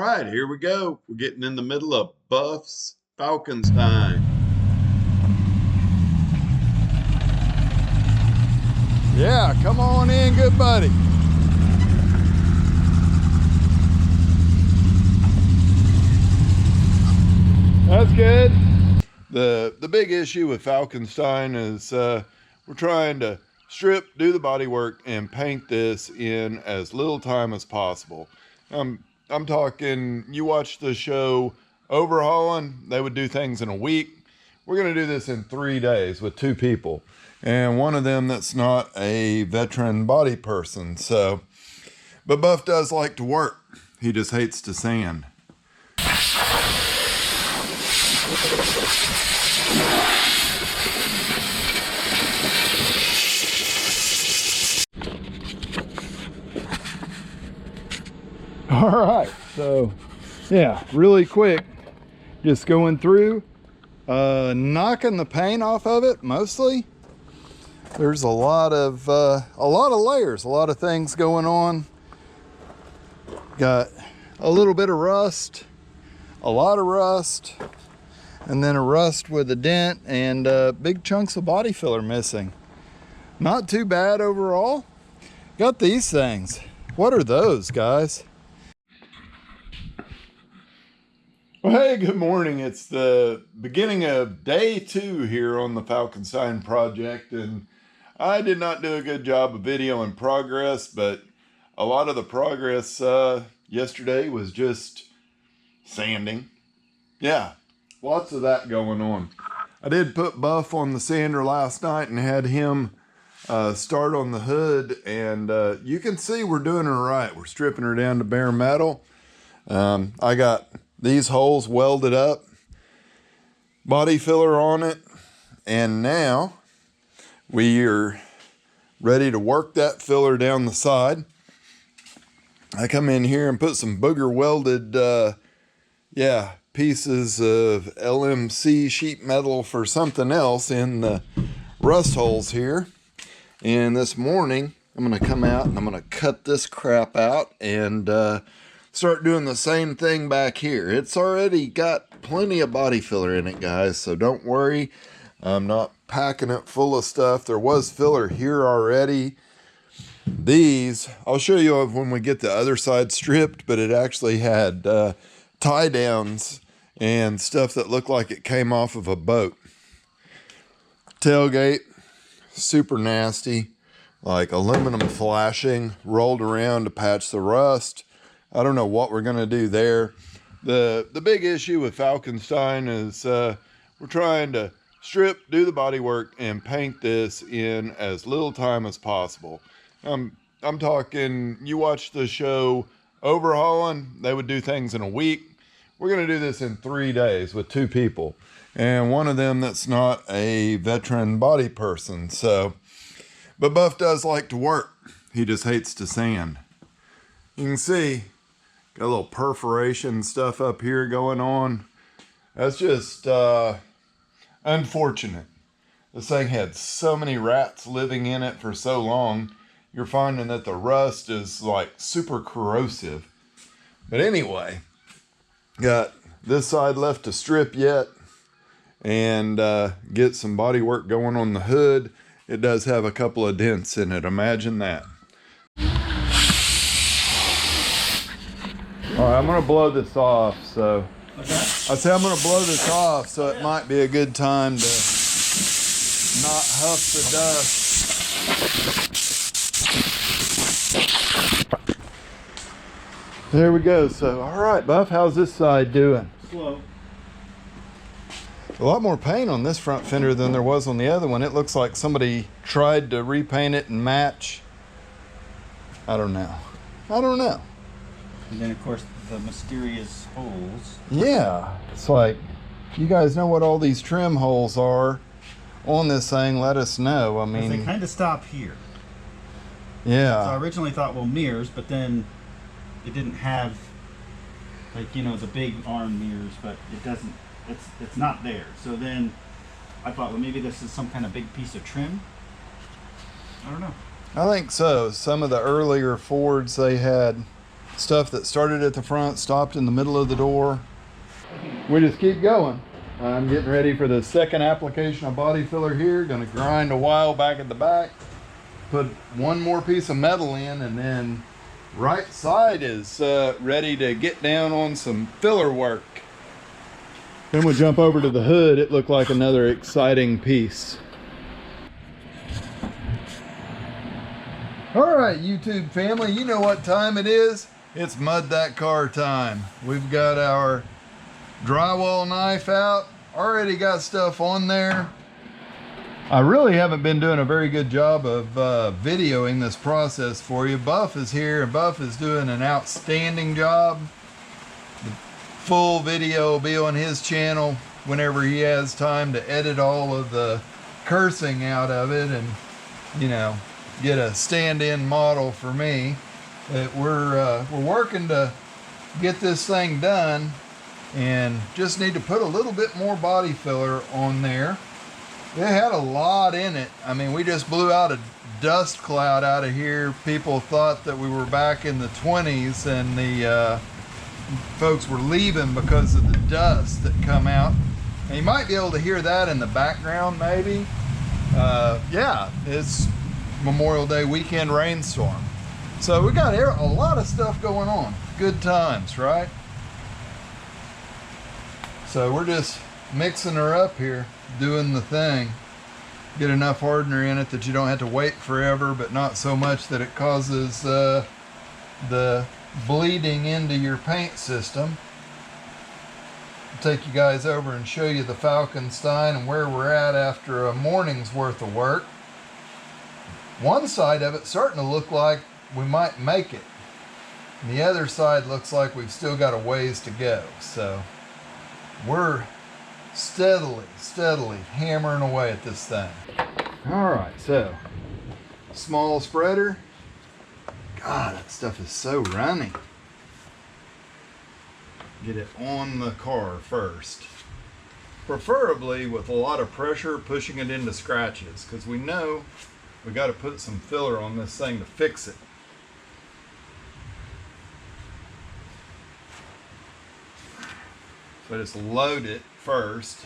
right, here we go. We're getting in the middle of Buff's Falconstein. Yeah, come on in, good buddy. That's good. The big issue with Falconstein is we're trying to strip, do the body work, and paint this in as little time as possible. I'm talking, you watch the show Overhauling, they would do things in a week. We're going to do this in 3 days with 2 people. And one of them that's not a veteran body person. So, but Buff does like to work. He just hates to sand. All right, so yeah, really quick, just going through, knocking the paint off of it mostly. There's a lot of layers, a lot of things going on. Got a little bit of rust, a lot of rust, and then a rust with a dent and big chunks of body filler missing. Not too bad overall. Got these things. What are those, guys? Well, hey, good morning. It's the beginning of day 2 here on the Falconstein project, and I did not do a good job of video in progress, but a lot of the progress yesterday was just sanding. Yeah, lots of that going on. I did put Buff on the sander last night and had him start on the hood, and you can see we're doing her right. We're stripping her down to bare metal. I got these holes welded up, body filler on it, and now we are ready to work that filler down the side. I come in here and put some booger welded pieces of LMC sheet metal for something else in the rust holes here. And this morning I'm going to come out and I'm going to cut this crap out and start doing the same thing back here. It's already got plenty of body filler in it, guys, so don't worry. I'm not packing it full of stuff. There was filler here already. These, I'll show you when we get the other side stripped, but it actually had tie downs and stuff that looked like it came off of a boat. Tailgate, super nasty, like aluminum flashing, rolled around to patch the rust. I don't know what we're gonna do there. The big issue with Falconstein is we're trying to strip, do the body work, and paint this in as little time as possible. I'm talking, you watch the show Overhauling, they would do things in a week. We're gonna do this in 3 days with 2 people. And one of them that's not a veteran body person. So, but Buff does like to work. He just hates to sand. You can see, got a little perforation stuff up here going on. That's just unfortunate. This thing had so many rats living in it for so long. You're finding that the rust is like super corrosive. But anyway, got this side left to strip yet and get some body work going on the hood. It does have a couple of dents in it. Imagine that. All right, I'm gonna blow this off. So okay. I say I'm gonna blow this off, so it might be a good time to not huff the dust. There we go. So, all right, Buff, how's this side doing? Slow. A lot more paint on this front fender than there was on the other one. It looks like somebody tried to repaint it and match. I don't know. And then, of course, the mysterious holes. Yeah, it's like, you guys know what all these trim holes are on this thing, let us know. I mean, they kind of stop here. Yeah. So I originally thought, well, mirrors, but then it didn't have, like, you know, the big arm mirrors, but it doesn't, it's not there. So then I thought, well, maybe this is some kind of big piece of trim. I don't know. I think so. Some of the earlier Fords, they had Stuff that started at the front, stopped in the middle of the door. We just keep going. I'm getting ready for the second application of body filler here. Gonna grind a while back at the back. Put one more piece of metal in, and then right side is ready to get down on some filler work. Then we'll jump over to the hood. It looked like another exciting piece. All right, YouTube family, you know what time it is. It's mud that car time. We've got our drywall knife out. Already got stuff on there. I really haven't been doing a very good job of videoing this process for you. Buff is here, and Buff is doing an outstanding job. The full video will be on his channel whenever he has time to edit all of the cursing out of it and, you know, get a stand-in model for me. But we're working to get this thing done, and just need to put a little bit more body filler on there. It had a lot in it. I mean, we just blew out a dust cloud out of here. People thought that we were back in the 20s, and the folks were leaving because of the dust that come out. And you might be able to hear that in the background, maybe. Yeah, it's Memorial Day weekend rainstorm. So we got a lot of stuff going on. Good times, right? So we're just mixing her up here, doing the thing. Get enough hardener in it that you don't have to wait forever, but not so much that it causes the bleeding into your paint system. I'll take you guys over and show you the Falconstein and where we're at after a morning's worth of work. One side of it's starting to look like we might make it. And the other side looks like we've still got a ways to go. So we're steadily hammering away at this thing. All right, so small spreader. God, that stuff is so runny. Get it on the car first. Preferably with a lot of pressure, pushing it into scratches, because we know we got to put some filler on this thing to fix it. So just load it first,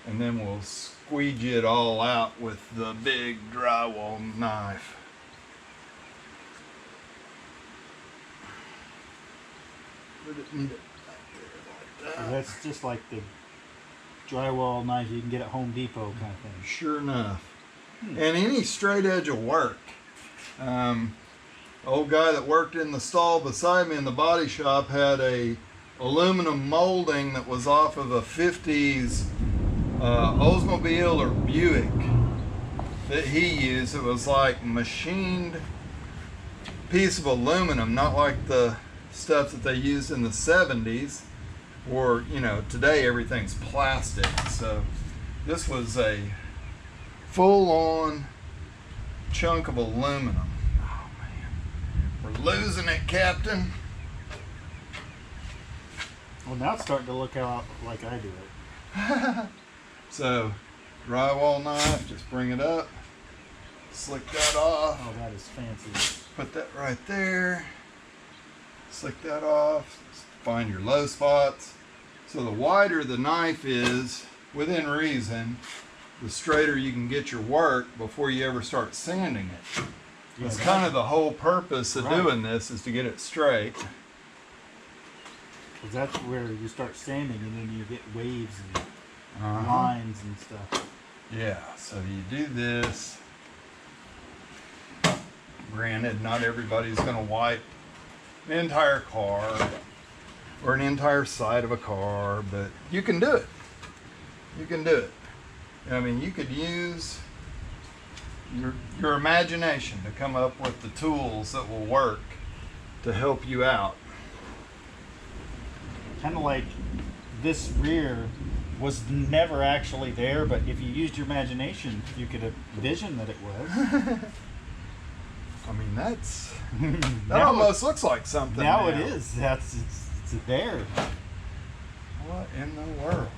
and then we'll squeegee it all out with the big drywall knife. Put it in it like that. That's just like the drywall knife you can get at Home Depot kind of thing. Sure enough. And any straight edge will work. Old guy that worked in the stall beside me in the body shop had a aluminum molding that was off of a 50s Oldsmobile or Buick that he used. It was like machined piece of aluminum, not like the stuff that they used in the 70s, or, you know, today everything's plastic. So this was a full-on chunk of aluminum. Oh man, we're losing it, Captain. Well, now it's starting to look out like I do it. So, drywall knife, just bring it up, slick that off. Oh, that is fancy. Put that right there. Slick that off. Find your low spots. So the wider the knife is, within reason, the straighter you can get your work before you ever start sanding it. Yeah, It's kind of the whole purpose of doing this, is to get it straight. Because that's where you start sanding, and then you get waves and lines and stuff. Yeah, so you do this. Granted, not everybody's going to wipe an entire car or an entire side of a car, but you can do it. You can do it. I mean, you could use your imagination to come up with the tools that will work to help you out. Kind of like this rear was never actually there, but if you used your imagination, you could envision that it was. I mean, that almost looks like something now. It is. It's there. What in the world?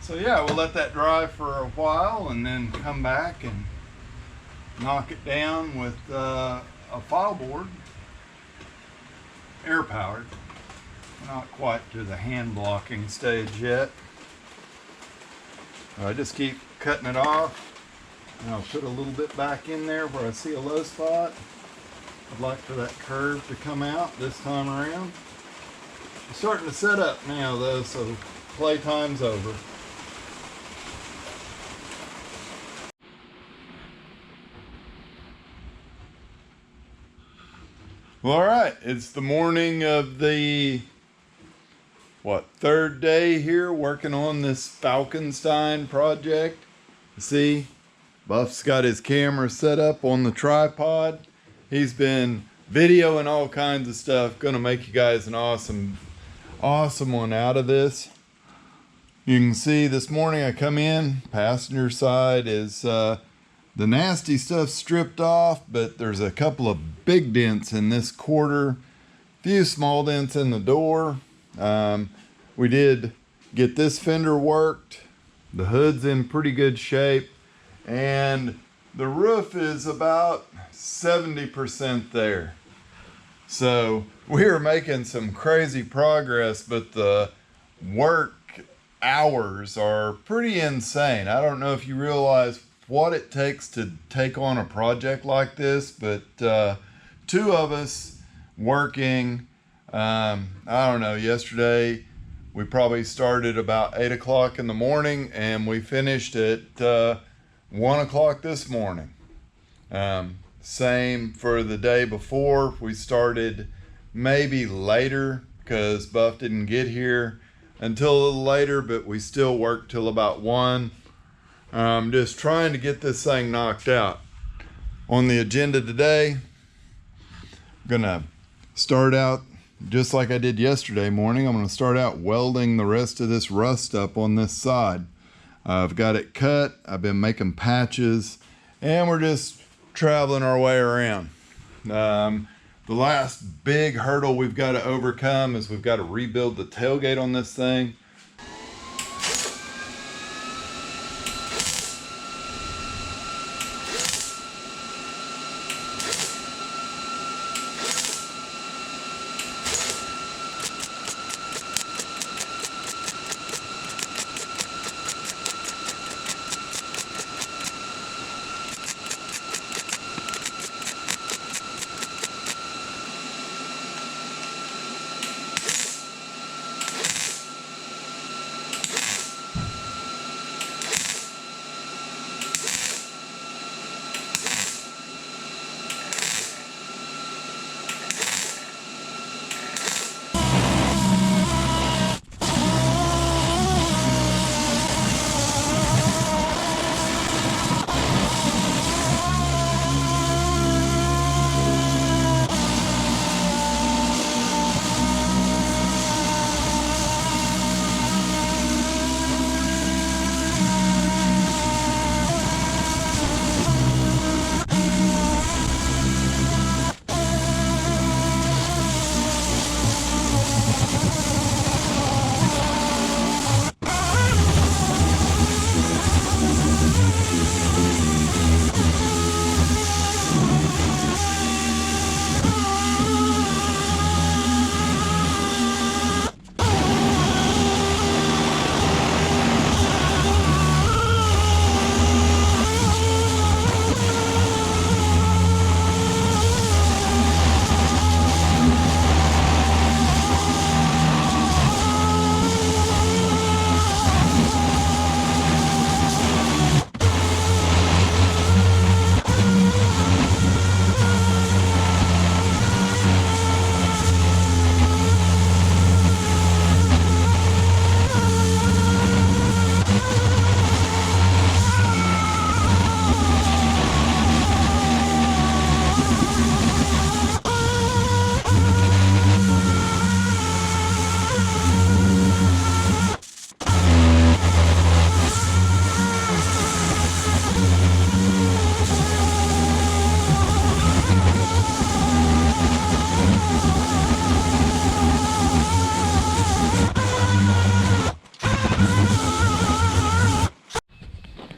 So yeah, we'll let that dry for a while and then come back and knock it down with a file board. air powered. Not quite to the hand blocking stage yet. I just keep cutting it off, and I'll put a little bit back in there where I see a low spot. I'd like for that curve to come out this time around. It's starting to set up now though, so playtime's over. Well, all right, it's the morning of the third day here working on this Falconstein project. See, Buff's got his camera set up on the tripod. He's been videoing all kinds of stuff. Gonna make you guys an awesome one out of this. You can see this morning I come in, passenger side is the nasty stuff stripped off, but there's a couple of big dents in this quarter, few small dents in the door. We did get this fender worked. The hood's in pretty good shape, and the roof is about 70% there. So we are making some crazy progress, but the work hours are pretty insane. I don't know if you realize what it takes to take on a project like this, but two of us working, I don't know, yesterday we probably started about 8 o'clock in the morning and we finished at 1 o'clock this morning. Same for the day before. We started maybe later because Buff didn't get here until a little later, but we still worked till about 1. Just trying to get this thing knocked out. On the agenda today, I'm gonna start out just like I did yesterday morning. I'm gonna start out welding the rest of this rust up on this side. I've got it cut, I've been making patches, and we're just traveling our way around. The last big hurdle we've got to overcome is we've got to rebuild the tailgate on this thing.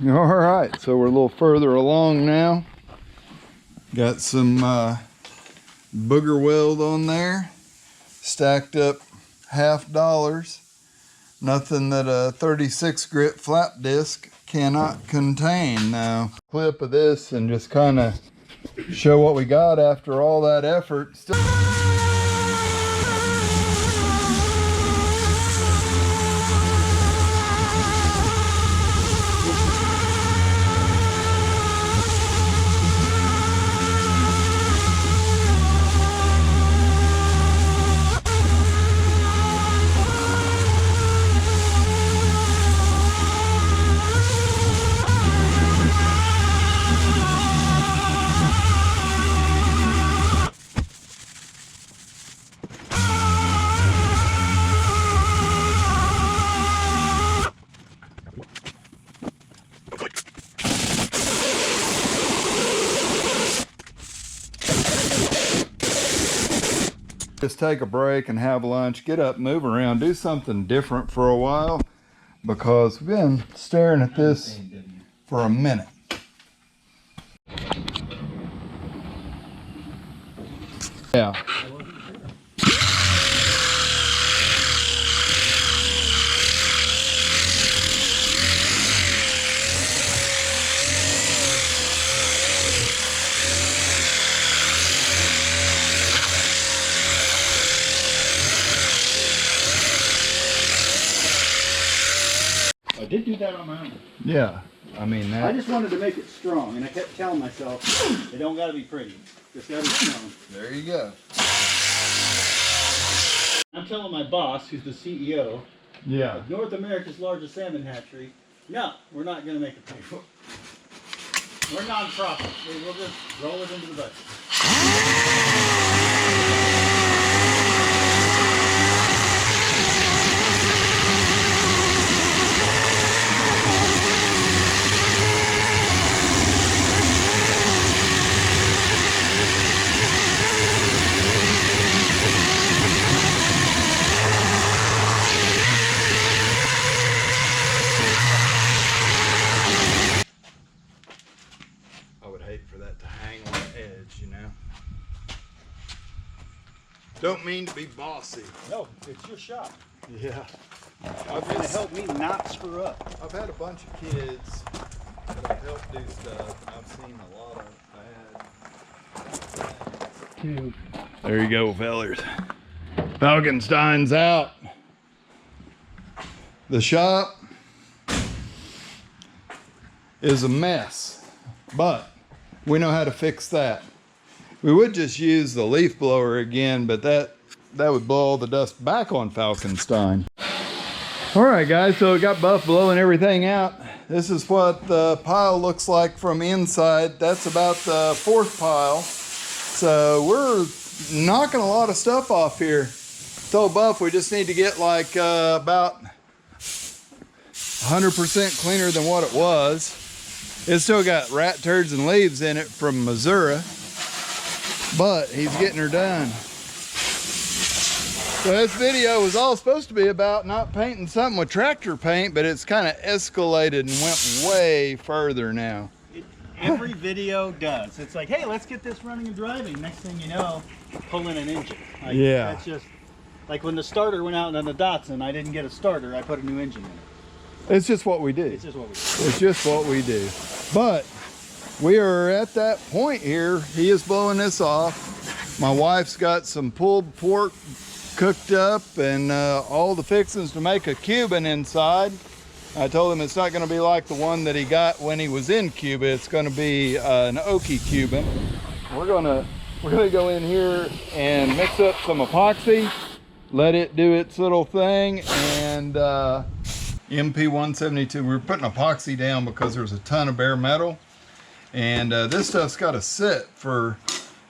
All right, so we're a little further along now. Got some booger weld on there. stacked up $50. Nothing that a 36 grit flap disc cannot contain. Now, clip of this and just kind of show what we got after all that effort. Just take a break and have lunch, get up, move around, do something different for a while, because we've been staring at this for a minute. Yeah. I did do that on my own. Yeah. I mean, that. I just wanted to make it strong, and I kept telling myself, it don't gotta be pretty. Just gotta be strong. There you go. I'm telling my boss, who's the CEO Yeah. of North America's largest salmon hatchery, no, we're not gonna make it pretty. We're non-profit. We'll just roll it into the budget. I would hate for that to hang on the edge, you know. Don't mean to be bossy. No, it's your shop. Yeah. It's gonna help me not screw up. I've had a bunch of kids that have helped do stuff, and I've seen a lot of bad. There you go, fellers. Falconstein's out. The shop is a mess, but we know how to fix that. We would just use the leaf blower again, but that would blow all the dust back on Falconstein. All right, guys, so we got Buff blowing everything out. This is what the pile looks like from inside. That's about the fourth pile. So we're knocking a lot of stuff off here. Told Buff we just need to get like about 100% cleaner than what it was. It's still got rat turds and leaves in it from Missouri, but he's getting her done. So this video was all supposed to be about not painting something with tractor paint, but it's kind of escalated and went way further now. Every video does. It's like, hey, let's get this running and driving. Next thing you know, pulling an engine. Like, yeah. That's just like when the starter went out on the Datsun, I didn't get a starter. I put a new engine in it. It's just what we do. It's just what we do. It's just what we do. But we are at that point here. He is blowing this off. My wife's got some pulled pork cooked up and all the fixings to make a Cuban inside. I told him it's not going to be like the one that he got when he was in Cuba. It's going to be an oaky Cuban. We're gonna go in here and mix up some epoxy, let it do its little thing, and MP172. We're putting epoxy down because there's a ton of bare metal, and this stuff's got to sit for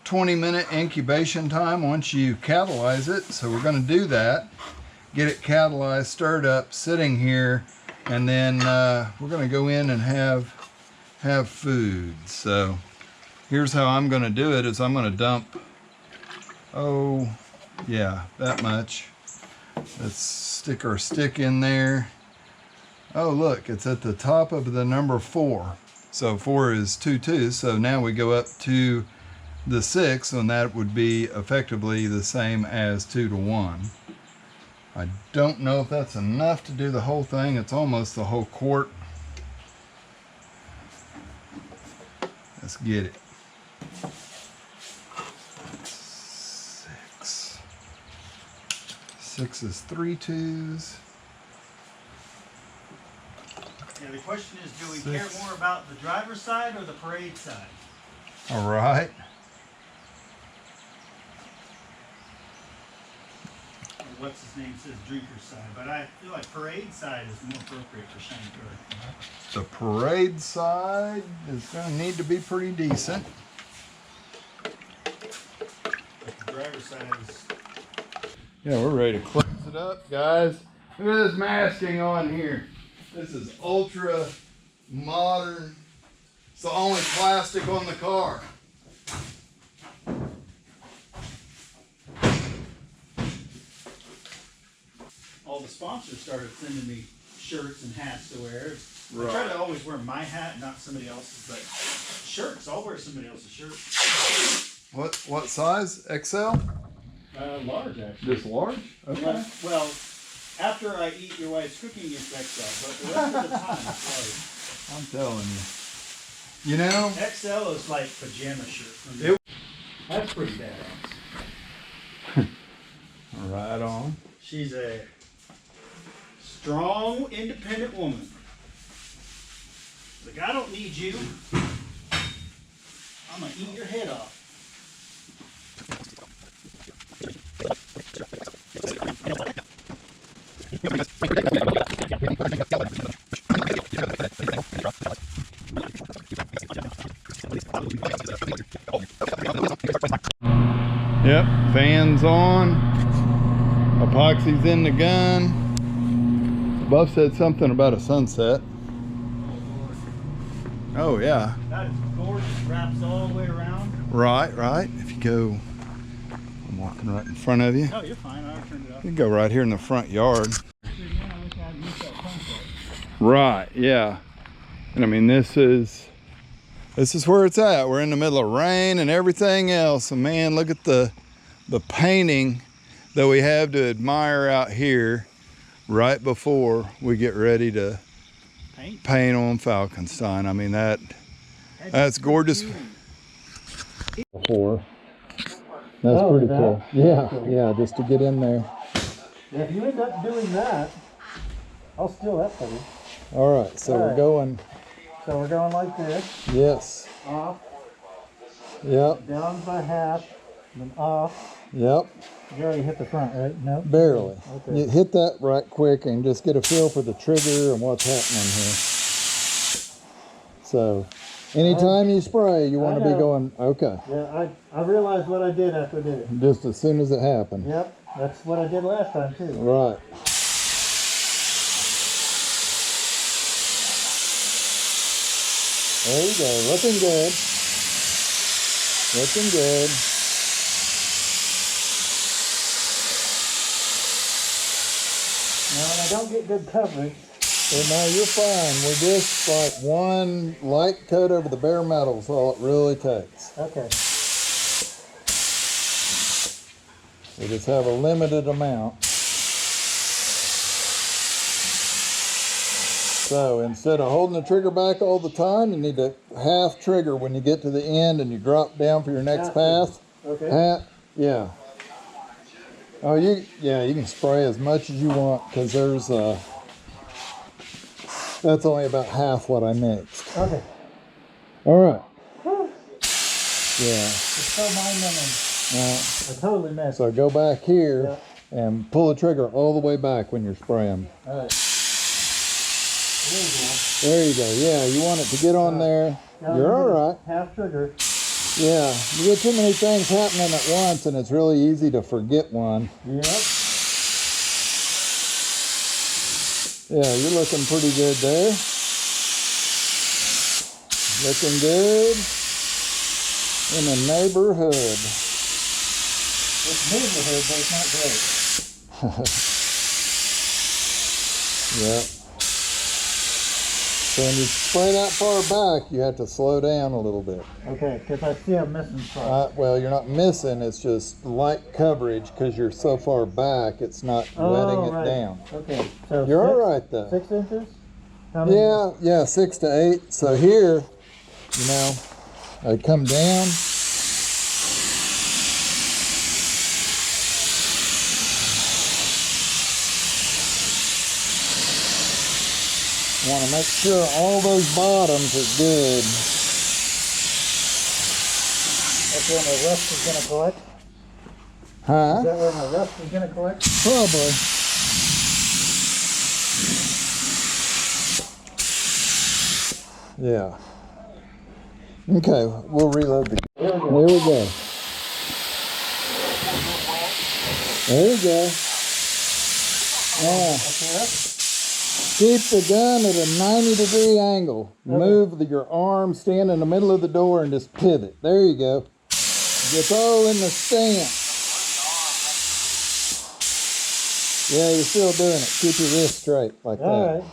20-minute incubation time once you catalyze it. So we're going to do that, get it catalyzed, stirred up, sitting here, and then we're going to go in and have food. So here's how I'm going to do it. Is I'm going to dump, oh yeah, that much. Let's stick our stick in there. Oh look, it's at the top of the number 4. So 4 is 2, 2. So now we go up to the 6, and that would be effectively the same as 2 to 1. I don't know if that's enough to do the whole thing. It's almost the whole quart. Let's get it. 6. 6 is 3 2s. Yeah, the question is, do we 6. care more about the driver's side or the parade side? All right. What's his name says drinker's side, but I feel like parade side is more appropriate for Shanker. The parade side is going to need to be pretty decent. But the driver's side is... Yeah, we're ready to close it up, guys. Look at this masking on here. This is ultra modern. It's the only plastic on the car. All the sponsors started sending me shirts and hats to wear. Right. I try to always wear my hat, not somebody else's, but shirts, I'll wear somebody else's shirt. What size? XL? Large, actually. Just large? Okay. Well, after I eat your wife's cooking, it's XL, but the rest of the time it's large. I'm telling you. You know? XL is like pajama shirt for me. That's pretty badass. Right on. She's a strong, independent woman. Like, I don't need you. I'm gonna eat your head off. Yep, fans on. Epoxy's in the gun. Buff said something about a sunset. Oh yeah. That is gorgeous. Wraps all the way around. Right. If you go, I'm walking right in front of you. No, you're fine. I turned it off. You can go right here in the front yard. Right, yeah. And I mean, this is where it's at. We're in the middle of rain and everything else. And man, look at the painting that we have to admire out here right before we get ready to paint on Falconstein. I mean, that's gorgeous. Before. That's pretty cool. Yeah, just to get in there. Yeah, if you end up doing that, I'll steal that for you. All right, so we're going. So we're going like this. Yes. Off. Yep. Down by half. Then off. Yep. You already hit the front, right? No? Barely. Okay. You hit that right quick and just get a feel for the trigger and what's happening here. So, anytime you spray, you want to be going, okay. Yeah, I realized what I did after I did it. Just as soon as it happened. Yep, that's what I did last time too. Right. There you go. Looking good. Looking good. Now, when I don't get good coverage. So no, you're fine. We're just like one light coat over the bare metal is all it really takes. Okay. We just have a limited amount. So instead of holding the trigger back all the time, you need to half trigger when you get to the end and you drop down for your next pass. Okay. Yeah. Oh, you can spray as much as you want because there's that's only about half what I mixed. Okay. All right. Whew. Yeah. It's so mind-numbing. I totally messed. So go back here and pull the trigger all the way back when you're spraying. All right. There you go. There you go. Yeah, you want it to get on there. You're all right. Half trigger. Yeah, you get too many things happening at once and it's really easy to forget one. Yep. Yeah, you're looking pretty good there. Looking good in the neighborhood. It's neighborhood, but it's not great. Yeah. So So when you spray that far back, you have to slow down a little bit. Okay, because I see I'm missing parts. Well, you're not missing. It's just light coverage because you're so far back. It's not wetting it down. Okay, so You're all right though. 6 inches? How many? Yeah, 6 to 8. So here, you know, I come down. Want to make sure all those bottoms are good. That's where my rust is going to collect? Huh? Is that where my rust is going to collect? Probably. Yeah. Okay, we'll reload the. There we go. There you go. Now, keep the gun at a 90-degree angle. Move your arm, stand in the middle of the door, and just pivot. There you go. It's all in the stance. Yeah, you're still doing it. Keep your wrist straight like that. All right.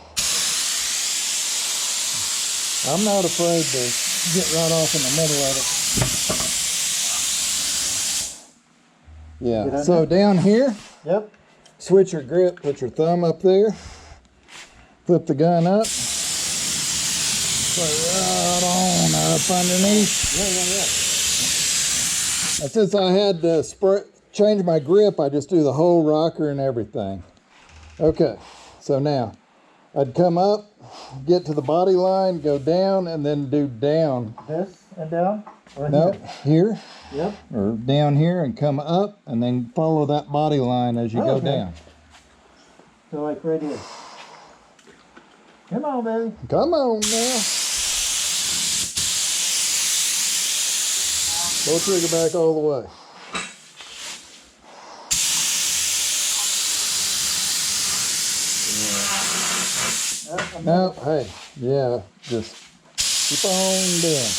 I'm not afraid to get right off in the middle of it. Yeah, so down here, Yep. switch your grip, put your thumb up there, flip the gun up, put it right on up underneath. Yeah. And since I had to change my grip, I just do the whole rocker and everything. Okay, so now I'd come up, get to the body line, go down, and then do down. This and down? Or No, here? here, Yep. or down here, and come up, and then follow that body line as you go down. So like right here. Come on, baby. Come on now. Pull trigger back all the way. No, hey, yeah, just keep on doing.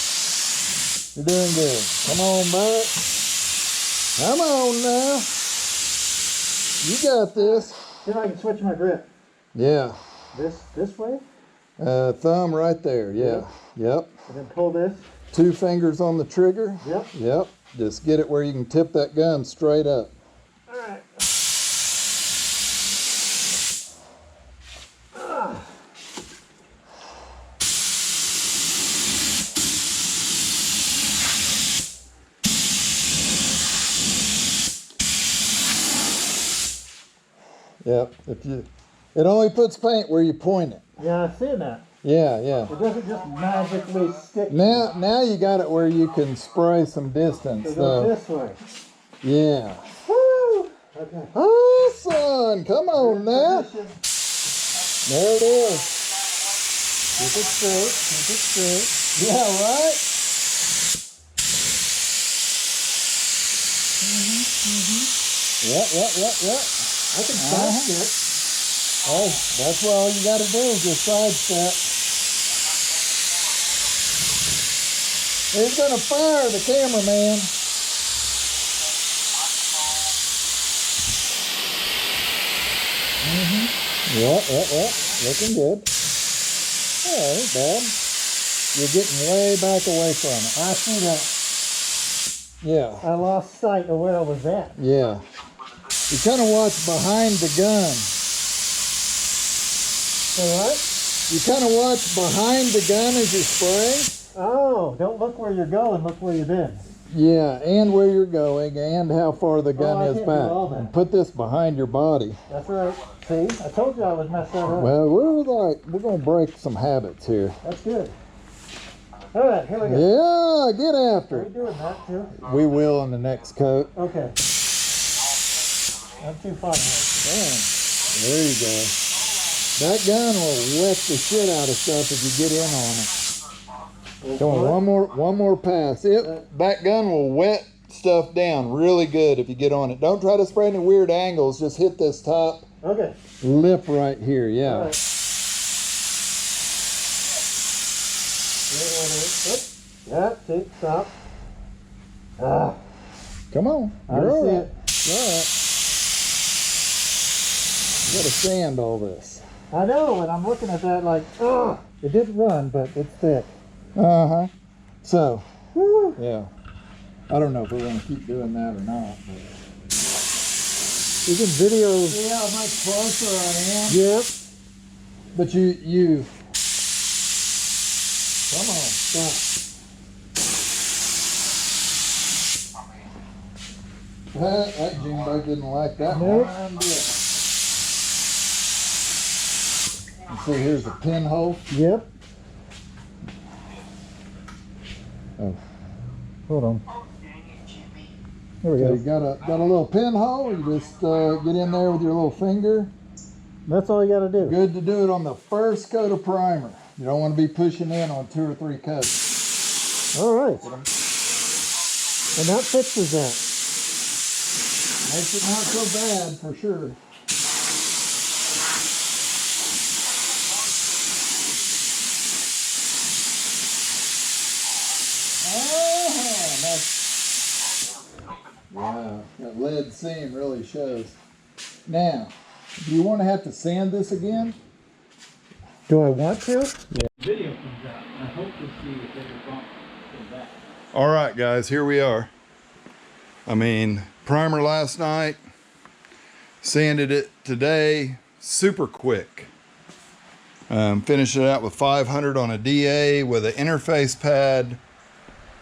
You're doing good. Come on back. Come on now. You got this. See if I can switch my grip. Yeah. This way? Thumb right there. Yeah. Yep. And then pull this. 2 fingers on the trigger. Yep. Yep. Just get it where you can tip that gun straight up. All right. Yep. It only puts paint where you point it. Yeah, I've seen that. Yeah. It doesn't just magically stick. Now you got it where you can spray some distance. So go this way. Yeah. Woo! Okay. Oh, son, come on now. There it is. Keep it straight. Keep it straight. Yeah, right? Yep. I can sidestep. Oh, that's what all you got to do is just sidestep. He's going to fire the cameraman. Yep. Looking good. Oh, ain't bad. You're getting way back away from it. I see that. Yeah. I lost sight of where I was at. Yeah. You kind of watch behind the gun. Say what? You kind of watch behind the gun as you're spraying. Oh, don't look where you're going, look where you've been. Yeah, and where you're going and how far the gun is I can't do back. all that. And put this behind your body. That's right. See, I told you I was messed that up. Well, we're gonna break some habits here. That's good. All right, here we go. Yeah, get after Are we it. doing that too? We will in the next coat. Okay. I'm too far now. There you go. That gun will wet the shit out of stuff if you get in on it. Come on, one more pass. That gun will wet stuff down really good if you get on it. Don't try to spray any weird angles. Just hit this top lip right here. Yeah. All right. Yeah, see, stop. Come on. I You're all see right. it. You're all right. You gotta sand all this. I know, and I'm looking at that like, ugh. It didn't run, but it's thick. Uh-huh. So, Woo. yeah. I don't know if we want to keep doing that or not. But... You can video. See how much closer I am? Yep. But you. Come on, stop. That June bug didn't like that Nope. one bit. And see, here's the pinhole. Yep. Oh. Hold on. There we So go. you got a little pinhole. You just get in there with your little finger. That's all you got to do. Good to do it on the first coat of primer. You don't want to be pushing in on 2 or 3 coats. All right. And that fixes that. Makes it not so bad for sure. Wow, that lead seam really shows. Now, do you want to have to sand this again? Do I want to? Video comes out. I hope to see a bigger bump than that. All right, guys, here we are. I mean, primer last night, sanded it today, super quick. Finished it out with 500 on a DA with an interface pad.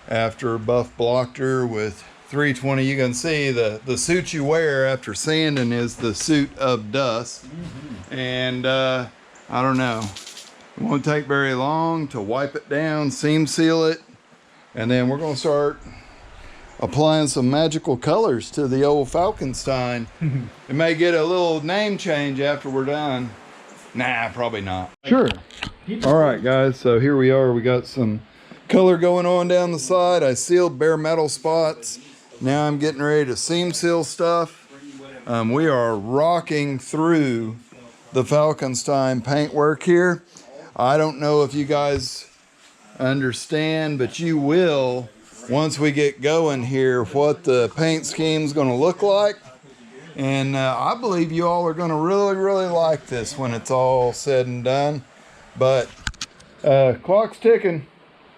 After Buff blocked her with 320, you can see the suit you wear after sanding is the suit of dust. And I don't know, it won't take very long to wipe it down, seam seal it, and then we're gonna start applying some magical colors to the old Falconstein. It may get a little name change after we're done. Nah, probably not. Sure. All right, guys, so here we are. We got some color going on down the side. I sealed bare metal spots. Now I'm getting ready to seam seal stuff. We are rocking through the Falconstein paintwork here. I don't know if you guys understand, but you will once we get going here what the paint scheme's going to look like. And I believe you all are going to really like this when it's all said and done. But clock's ticking.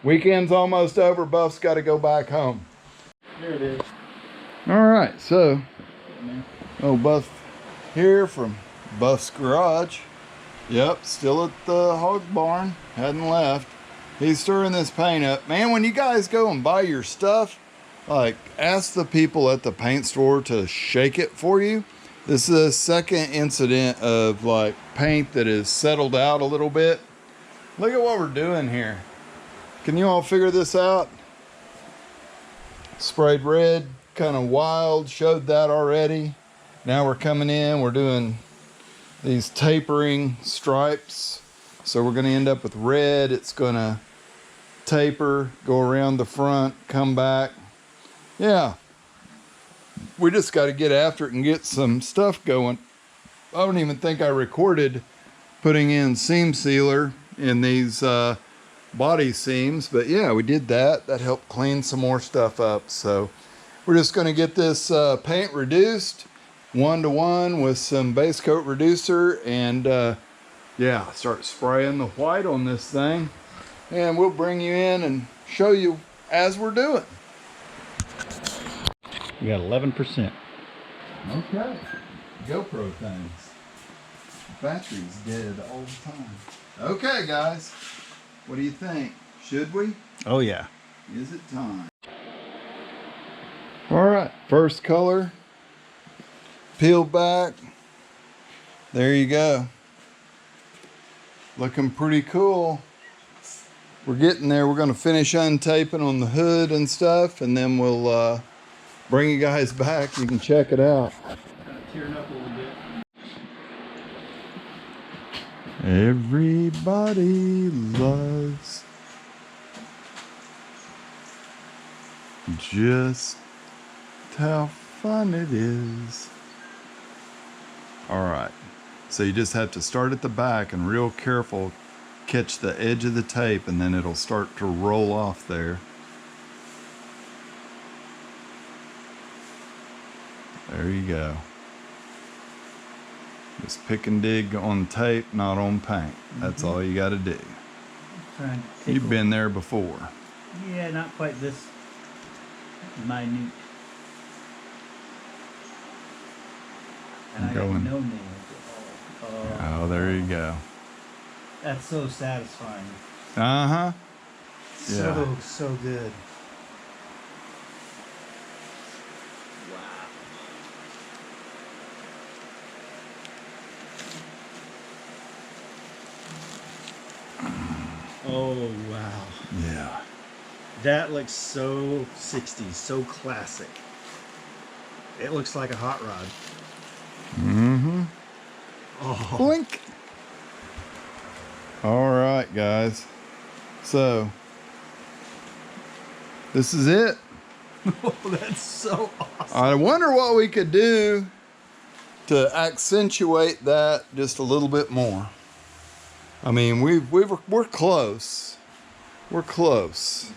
Weekend's almost over. Buff's got to go back home. There it is. All right, so Buff here from Buff's garage. Yep, still at the hog barn. Hadn't left. He's stirring this paint up. Man, when you guys go and buy your stuff, like, ask the people at the paint store to shake it for you. This is the second incident of like paint that is settled out a little bit. Look at what we're doing here. Can you all figure this out? Sprayed red, kind of wild, showed that already. Now we're coming in, we're doing these tapering stripes. So we're gonna end up with red. It's gonna taper, go around the front, come back. Yeah, we just got to get after it and get some stuff going. I don't even think I recorded putting in seam sealer in these body seams, but yeah, we did that. That helped clean some more stuff up. So we're just going to get this paint reduced 1-to-1 with some base coat reducer, and yeah, start spraying the white on this thing, and we'll bring you in and show you as we're doing. We got 11%. Okay. GoPro things. Battery's dead all the time. Okay, guys. What do you think? Should we? Oh yeah. Is it time? Alright, first color. Peel back. There you go. Looking pretty cool. We're getting there. We're going to finish untaping on the hood and stuff, and then we'll bring you guys back. You can check it out. Kind of tearing up a little bit. Everybody loves just how fun it is. All right, so you just have to start at the back and real careful catch the edge of the tape, and then it'll start to roll off there. There you go. Just pick and dig on tape, not on paint. That's all you got to do. trying to tickle. You've been there before. Yeah, not quite this minute. And I'm I got going. no nails at all. Oh, there you go. That's so satisfying. Uh-huh. So good. Oh, wow. Yeah. That looks so 60s, so classic. It looks like a hot rod. Mm-hmm. Oh, Blink. All right, guys. So, this is it. that's so awesome. I wonder what we could do to accentuate that just a little bit more. I mean, we're close. We're close.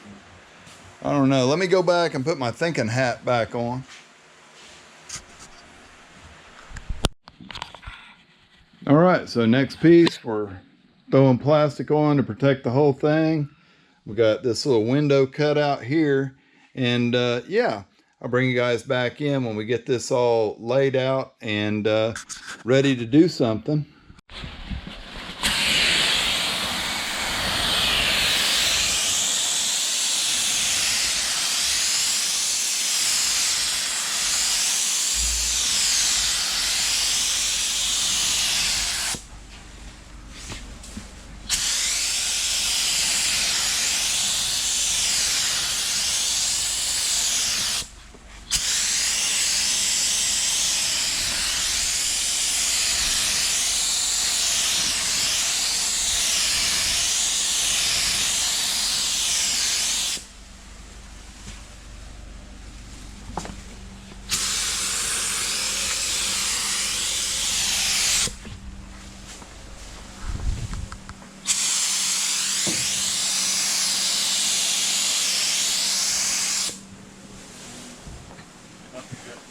I don't know. Let me go back and put my thinking hat back on. All right, so next piece, we're throwing plastic on to protect the whole thing. We got this little window cut out here. And yeah, I'll bring you guys back in when we get this all laid out and ready to do something.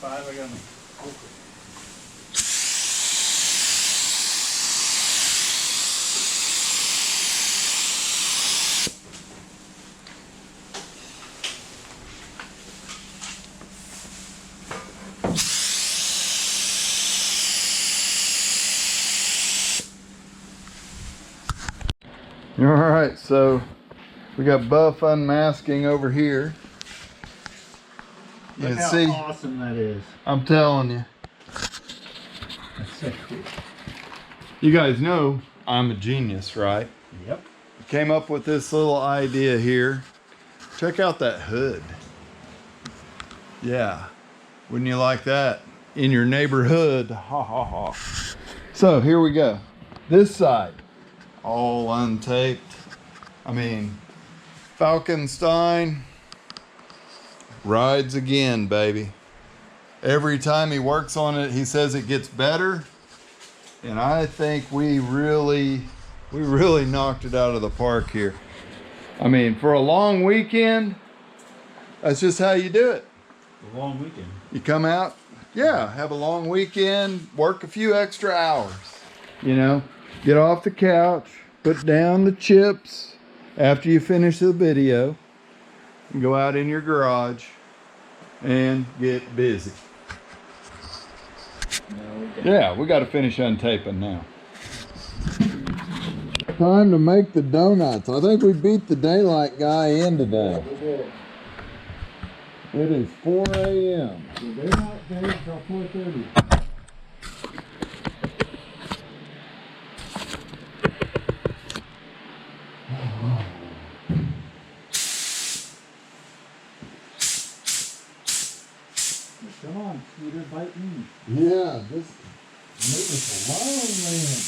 Five, I got them. All right, so we got buff unmasking over here. You Look can how see, awesome that is. I'm telling you. That's so cool. You guys know I'm a genius, right? Yep. Came up with this little idea here. Check out that hood. Yeah, wouldn't you like that in your neighborhood? Ha ha ha. So here we go. This side, all untaped. I mean, Falconstein rides again, baby. Every time he works on it, he says it gets better. And I think we really knocked it out of the park here. I mean, for a long weekend, that's just how you do it. A long weekend. You come out, yeah, have a long weekend, work a few extra hours. You know, get off the couch, put down the chips after you finish the video, and go out in your garage and get busy. Yeah, we got to finish untaping now. Time to make the donuts. I think we beat the daylight guy in today. It is 4 a.m. They're not paid until 4:30. Come on, Scooter, bite me. Yeah, just leave us alone, man.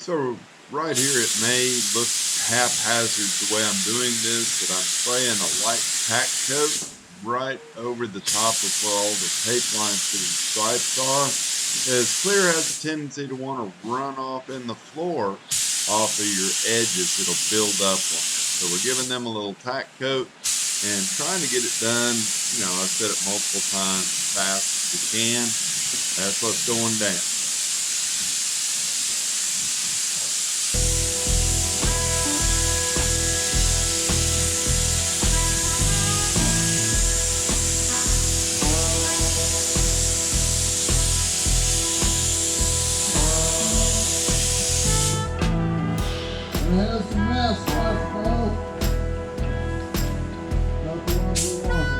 So right here it may look haphazard the way I'm doing this, but I'm spraying a light tack coat right over the top of where all the tape lines to the stripes are. As clear has a tendency to want to run off in the floor off of your edges. It'll build up on it. So we're giving them a little tack coat. and trying to get it done. You know, I've said it multiple times, as fast as we can. That's what's going down. It has some mess, I suppose. Not the ones we wanted.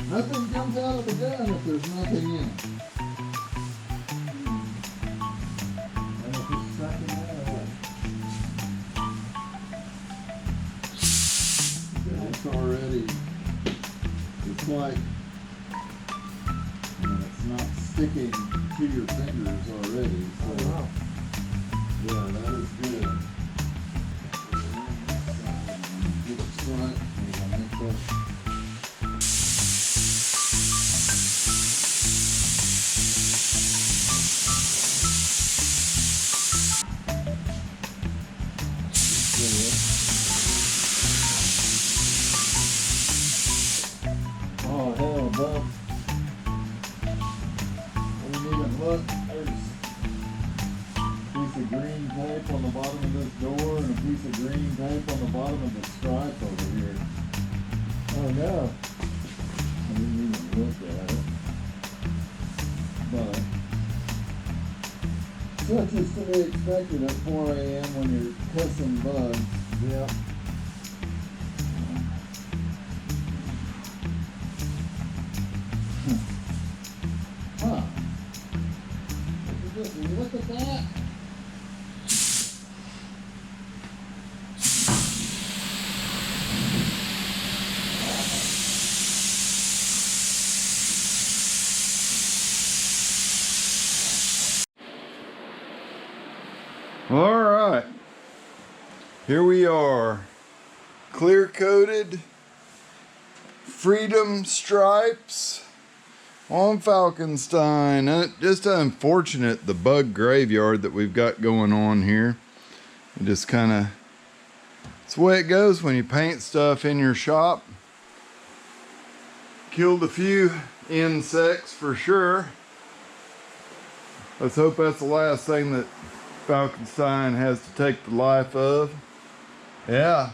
Nothing comes out of the gun if there's nothing in it. And if it's stuck in there, it's already, it's like, it's not sticking to your fingers already. So, yeah, that is good. Get the front, and I'll make that. Oh hell, bub. I didn't even look. There's a piece of green tape on the bottom of this door and a piece of green tape on the bottom of the stripe over here. Oh no. I didn't even look at it. But such is to be expected at 4 a.m. when you're cussing bugs. Yep. Huh. Look at that. All right, here we are, clear coated freedom stripes on Falconstein. Just unfortunate, the bug graveyard that we've got going on here. It just kind of, it's the way it goes when you paint stuff in your shop. Killed a few insects for sure. Let's hope that's the last thing that Falconstein has to take the life of. Yeah,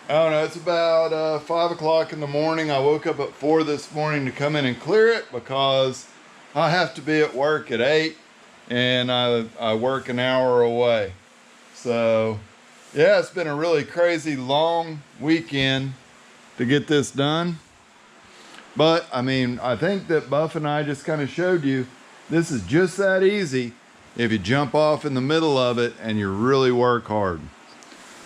I don't know, it's about 5 o'clock in the morning. I woke up at 4 this morning to come in and clear it because I have to be at work at 8 and I work an hour away. So yeah, it's been a really crazy long weekend to get this done. But I mean, I think that Buff and I just kind of showed you this is just that easy if you jump off in the middle of it and you really work hard.